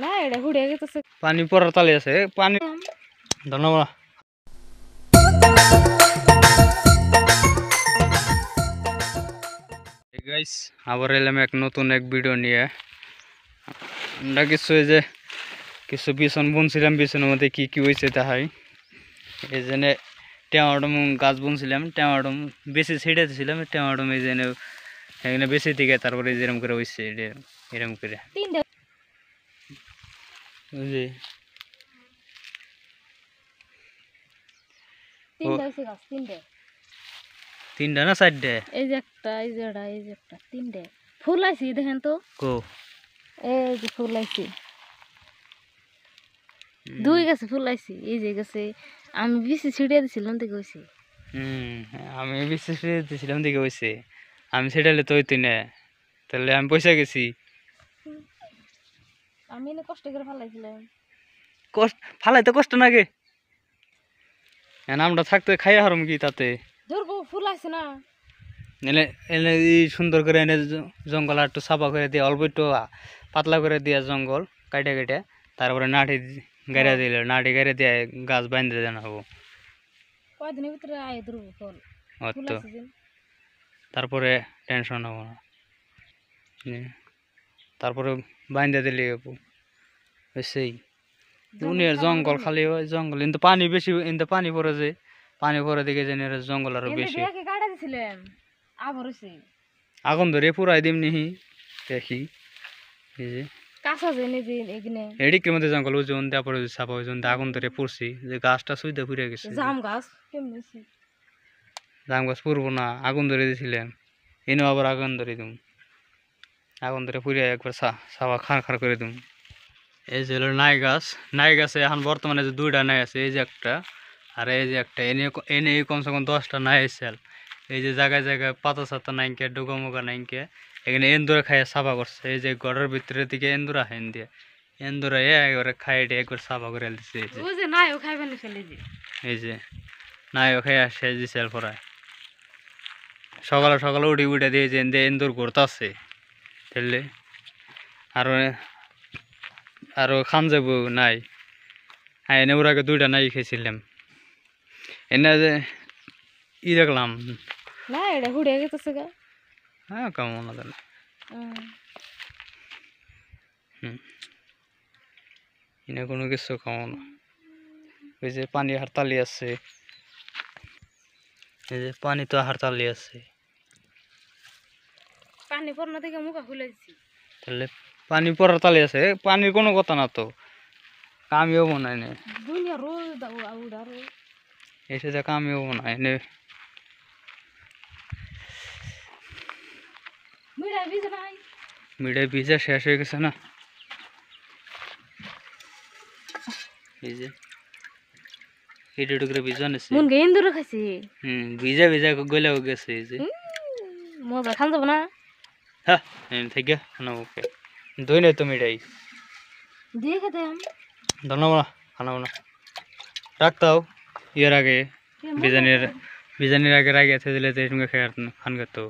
না এটা হুড়ে গেছে পানি পড়ার তালে আছে পানি ধন্যবাদ গাইস আবার এলাম এক নতুন এক ভিডিও নিয়ে আমরা কিছু এই যে কিছু বিছন বুনছিলাম বিছনের মধ্যে কি কি হয়েছে তাহাই এই জন্য টমেটো গাছ বুনছিলাম টমেটো বেশি ছিঁড়ে দিয়েছিলাম টমেটো এই জন্য এখানে বেশি দিকে তারপরে যেরকম করে হয়েছে এরকম করে বুঝলি তিনটা না চারটে এই যে একটা এই যে এটা এই যে একটা তিনটে ফুল আইছি দেখেন তো কো এই যে ফুল আইছি দুই গাছে ফুল আইছি এই যে গাছে আমি বেশি ছিড়িয়ে দিছিলাম দেখে হয়েছে আমি বেশি ছিঁড়ে দিয়েছিলাম দিকে হয়েছে আমি ছিটালে তো হইতো না তাহলে আমি পয়সা গেছি আমি না কষ্ট করে ফালাইছিলাম কষ্ট ফালাইতে কষ্ট নাগে আমরা থাকতে খাইয়া হারম কি তাতে দুর্গ ফুল আছে না এনে এনে সুন্দর করে এনে জঙ্গল একটু সাফা করে দিয়ে অল্প একটু পাতলা করে দিয়া জঙ্গল কাটে কেটে তারপরে নাটি গাড়িয়া দিলে নাটি গাড়িয়া দিয়ে গাছ বাঁধতে জানা হবো কয়দিনের ভিতরে আয় দুর্গ ফল ফুল তো আছে যে তারপরে টেনশন হবো না তারপরে বাঁধতে দিলে সেই দুনিয়ার জঙ্গল খালি জঙ্গল কিন্তু পানি বেশি কিন্তু পানি পড়ে যে পানি পড়ে দিকে যেন জঙ্গল আরো বেশি কাটা দিছিলাম আবার হইছে আগুন ধরে পুরাই দিম নিহি দেখি এই যে কাঁচা যে নেই যে এখানে এদিকের মধ্যে জঙ্গল ওজন তারপরে সাপা ওজন আগুন ধরে পড়ছি যে গাছটা সুইদা পুড়ে গেছে জাম গাছ কেমন হইছে জাম গাছ পুরবো না আগুন ধরে দিয়েছিলাম এনে আবার আগুন ধরে দিম আগুন ধরে পুড়ে একবার সাপা খাড় খাড় করে দিম এই যে হলো নাই গাছে এখন বর্তমানে যে দুইটা নাই আছে এই যে একটা আর এই যে একটা এনে এনে কমসে কম 10টা নাই এসেল এই যে জায়গায় জায়গায় পাতা সাতা নাইকে ডুগা মুগা নাইকে এখানে এন্দুরা খাইয়া সাফা করছে এই যে ঘরের ভিতরের দিকে এন্দুরা হেন দিয়ে এন্দুরা একবারে খাই দিয়ে একবার সাফা করে দিচ্ছে এই যে নাইও খাইয়া শেষ দিছে পরে সকালে সকালে উঠে উঠে দিয়ে যে এন্দুর ঘুরতেছে তাহলে আরো খান যাবো নাই হ্যাঁ এনে ওর আগে দুইটা নাই খেয়েছিলাম এনে যে দেখলাম না এটা হুড়ে গেছে গা হ্যাঁ কেমন জানে এনে কোনো কিছু কেমন ওই যে পানি হারতালি আছে এই যে পানি তো হারতালি আছে পানি পড়না থেকে মুখা খুলে দিছি তাহলে পানি পড়ার তালে আছে পানির কোনো কথা না তো কামিও বানায় না দুনিয়া রোজ দাও আউডা রোজ এসে যা কামিও বানায় নে মিঠাই ভিজা শেষ হয়ে গেছে না এই যে এটা টুকরে ভিজা নেছে মন গেইন দূর খাইছি ভিজা ভিজা গলে গেছে এই যে মজা খান যাব না হ্যাঁ থেকে খানা ওকে দই নাই তো মিঠাই দিয়ে খেতে ধন্যবাদ খানা না রাখতাও এর আগে বিজানির আগে রাগে আছে দিলে তো এরকম খেয়ে খান খেতো